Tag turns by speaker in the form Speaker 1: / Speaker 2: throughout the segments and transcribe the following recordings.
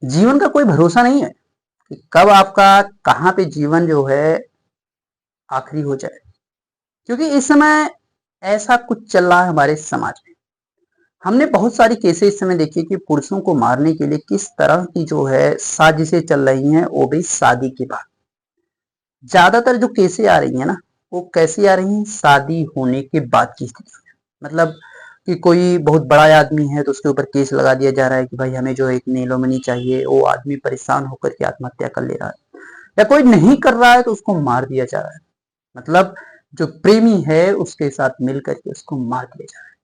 Speaker 1: जीवन का कोई भरोसा नहीं है कि कब आपका कहाँ पे जीवन जो है आखिरी हो जाए, क्योंकि इस समय ऐसा कुछ चल रहा है हमारे समाज में। हमने बहुत सारी केसेस इस समय देखी कि पुरुषों को मारने के लिए किस तरह की जो है साजिशें चल रही हैं, वो भी शादी के बाद। ज्यादातर जो केसें आ रही है ना, वो कैसी आ रही हैं, शादी होने के बाद की स्थिति में। मतलब कि कोई बहुत बड़ा आदमी है तो उसके ऊपर केस लगा दिया जा रहा है कि भाई हमें जो एक नीलोमणि चाहिए, वो आदमी परेशान होकर के आत्महत्या कर ले रहा है, या कोई नहीं कर रहा है तो उसको मार दिया जा रहा है। मतलब जो प्रेमी है उसके साथ मिल करके उसको मार दिया जा रहा है,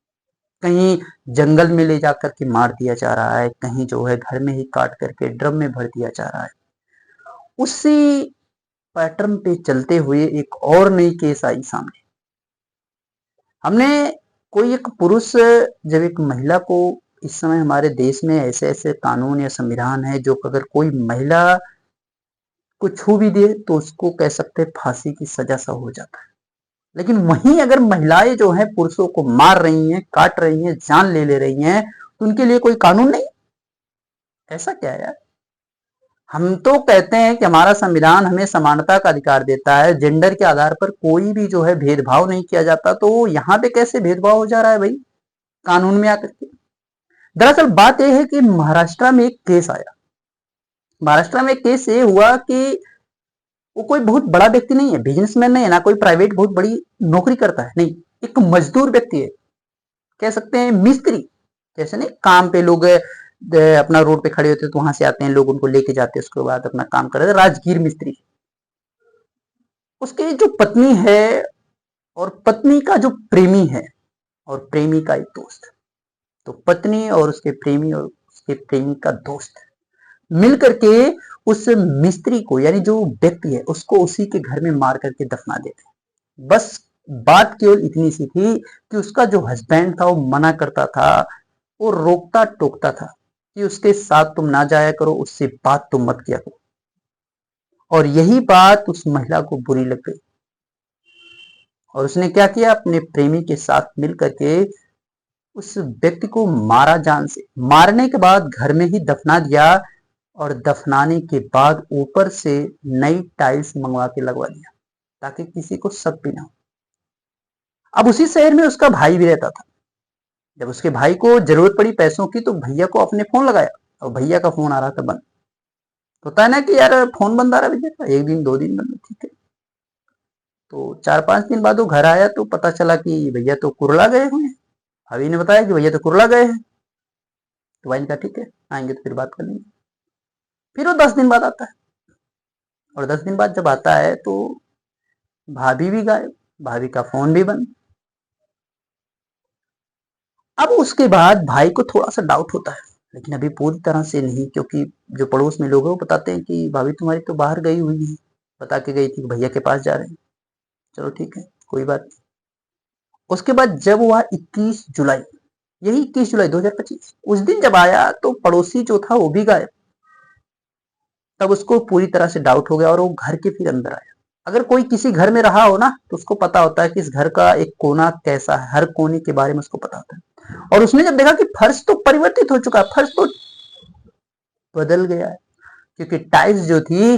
Speaker 1: कहीं जंगल में ले जाकर के मार दिया जा रहा है, कहीं जो है घर में ही काट करके ड्रम में भर दिया जा रहा है। उसी पैटर्न पे चलते हुए एक और नई केस आई सामने। हमने कोई एक पुरुष, जब एक महिला को, इस समय हमारे देश में ऐसे ऐसे कानून या संविधान है जो अगर कोई महिला को छू भी दे तो उसको कह सकते हैं फांसी की सजा सा हो जाता है। लेकिन वहीं अगर महिलाएं जो हैं पुरुषों को मार रही हैं, काट रही हैं, जान ले ले रही हैं, तो उनके लिए कोई कानून नहीं। ऐसा क्या है यार? हम तो कहते हैं कि हमारा संविधान हमें समानता का अधिकार देता है, जेंडर के आधार पर कोई भी जो है भेदभाव नहीं किया जाता, तो यहाँ पे कैसे भेदभाव हो जा रहा है भाई कानून में आकर के? दरअसल बात यह है कि महाराष्ट्र में एक केस आया। महाराष्ट्र में एक केस ये हुआ कि वो कोई बहुत बड़ा व्यक्ति नहीं है, बिजनेसमैन नहीं है, ना कोई प्राइवेट बहुत बड़ी नौकरी करता है, नहीं, एक मजदूर व्यक्ति है, कह सकते हैं मिस्त्री। जैसे नहीं काम पे लोग अपना रोड पे खड़े होते तो वहां से आते हैं लोग, उनको लेके जाते हैं, उसके बाद अपना काम कर रहे थे, राजगीर मिस्त्री। उसकी जो पत्नी है और पत्नी का जो प्रेमी है और प्रेमी का एक दोस्त, तो पत्नी और उसके प्रेमी और उसके प्रेमी का दोस्त मिल करके उस मिस्त्री को, यानी जो व्यक्ति है, उसको उसी के घर में मार करके दफना देते हैं। बस बात केवल इतनी सी थी कि उसका जो हस्बैंड था वो मना करता था, वो रोकता टोकता था कि उसके साथ तुम ना जाया करो, उससे बात तुम मत किया करो। और यही बात उस महिला को बुरी लग गई और उसने क्या किया, अपने प्रेमी के साथ मिल करके उस व्यक्ति को मारा जान से। मारने के बाद घर में ही दफना दिया और दफनाने के बाद ऊपर से नई टाइल्स मंगवा के लगवा दिया ताकि किसी को शक भी ना हो। अब उसी शहर में उसका भाई भी रहता था। जब उसके भाई को जरूरत पड़ी पैसों की तो भैया को अपने फोन लगाया और भैया का फोन आ रहा था बंद। होता है ना कि यार फोन बंद आ रहा है भैया का, एक दिन दो दिन बंद, ठीक है। तो 4-5 दिन बाद वो घर आया तो पता चला कि भैया तो कुरला गए हुए हैं। अभी ने बताया कि भैया तो कुरला गए हैं। तो भाई ने कहा ठीक है, आएंगे तो फिर बात कर लेंगे। फिर वो 10 दिन बाद आता है और 10 दिन बाद जब आता है तो भाभी भी गायब, भाभी का फोन भी बंद। अब उसके बाद भाई को थोड़ा सा डाउट होता है, लेकिन अभी पूरी तरह से नहीं, क्योंकि जो पड़ोस में लोग हैं वो बताते हैं कि भाभी तुम्हारी तो बाहर गई हुई है, बता के गई थी कि भैया के पास जा रहे हैं। चलो ठीक है, कोई बात नहीं। उसके बाद जब हुआ 21 जुलाई, यही 21 जुलाई 2025, उस दिन जब आया तो पड़ोसी जो था वो भी गायब। तब उसको पूरी तरह से डाउट हो गया और वो घर के फिर अंदर आया। अगर कोई किसी घर में रहा हो ना तो उसको पता होता है कि इस घर का एक कोना कैसा है, हर कोने के बारे में उसको पता होता है। और उसने जब देखा कि फर्श तो परिवर्तित हो चुका है, फर्श तो बदल गया है, क्योंकि टाइल्स जो थी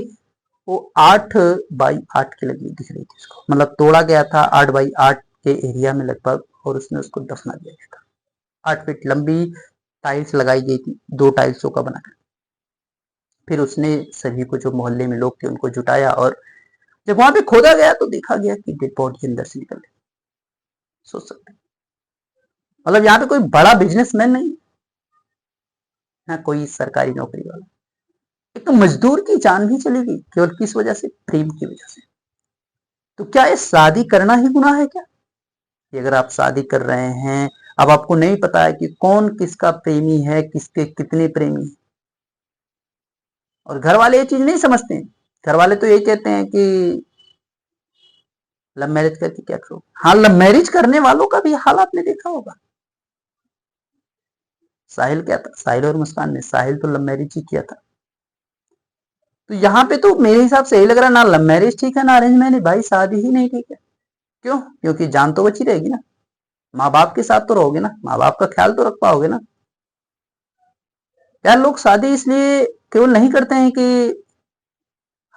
Speaker 1: वो 8x8 की लगी दिख रही थी उसको, मतलब तोड़ा गया था 8x8 के एरिया में लगभग, और उसने उसको दफना दिया गया था। 8 फीट लंबी टाइल्स लगाई गई थी, 2 टाइल्सों का बनाकर। फिर उसने सभी को, जो मोहल्ले में लोग थे, उनको जुटाया और जब वहां पे खोदा गया तो देखा गया कि डेड बॉडी अंदर से निकल गई। सोच सकते हैं, मतलब यहाँ पे कोई बड़ा बिजनेसमैन नहीं, ना कोई सरकारी नौकरी वाला, एक तो मजदूर की जान भी चली गई केवल किस वजह से, प्रेम की वजह से। तो क्या ये शादी करना ही गुनाह है क्या? कि अगर आप शादी कर रहे हैं, अब आपको नहीं पता है कि कौन किसका प्रेमी है, किसके कितने प्रेमी है, और घर वाले ये चीज नहीं समझते हैं। घर वाले तो यही कहते हैं कि लव मैरिज करके क्या करो। हाँ, लव मैरिज करने वालों का भी हाल आपने देखा होगा। साहिल क्या था, साहिल और मुस्कान ने, साहिल तो लव मैरिज ही किया था। तो यहाँ पे तो मेरे हिसाब से यही लग रहा है, ना लव मैरिज ठीक है ना अरेंज मैरिज, भाई शादी ही नहीं ठीक है। क्यों? क्योंकि जान तो बची रहेगी ना, माँ बाप के साथ तो रहोगे ना, माँ बाप का ख्याल तो रख पाओगे ना। यार लोग शादी इसलिए केवल नहीं करते हैं कि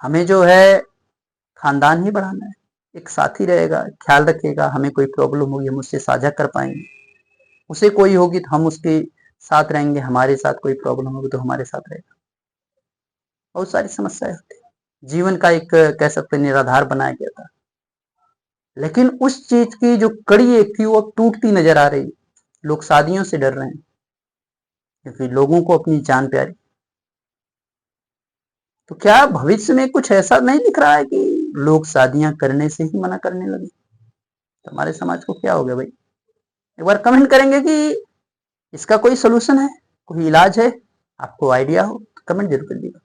Speaker 1: हमें जो है खानदान ही बढ़ाना है, एक साथी रहेगा, ख्याल रखेगा, हमें कोई प्रॉब्लम होगी हम उससे साझा कर पाएंगे, उसे कोई होगी तो हम उसके साथ रहेंगे, हमारे साथ कोई प्रॉब्लम होगी तो हमारे साथ रहेगा। बहुत सारी समस्याएं होती है, जीवन का एक कह सकते हैं निराधार बनाया गया था, लेकिन उस चीज की जो कड़ी एक थी वो टूटती नजर आ रही। लोग शादियों से डर रहे हैं क्योंकि लोगों को अपनी जान प्यारी। तो क्या भविष्य में कुछ ऐसा नहीं दिख रहा है कि लोग शादियां करने से ही मना करने लगे? तो हमारे समाज को क्या हो गया भाई? एक बार कमेंट करेंगे कि इसका कोई सोल्यूशन है, कोई इलाज है, आपको आइडिया हो तो कमेंट जरूर कर दीजिएगा।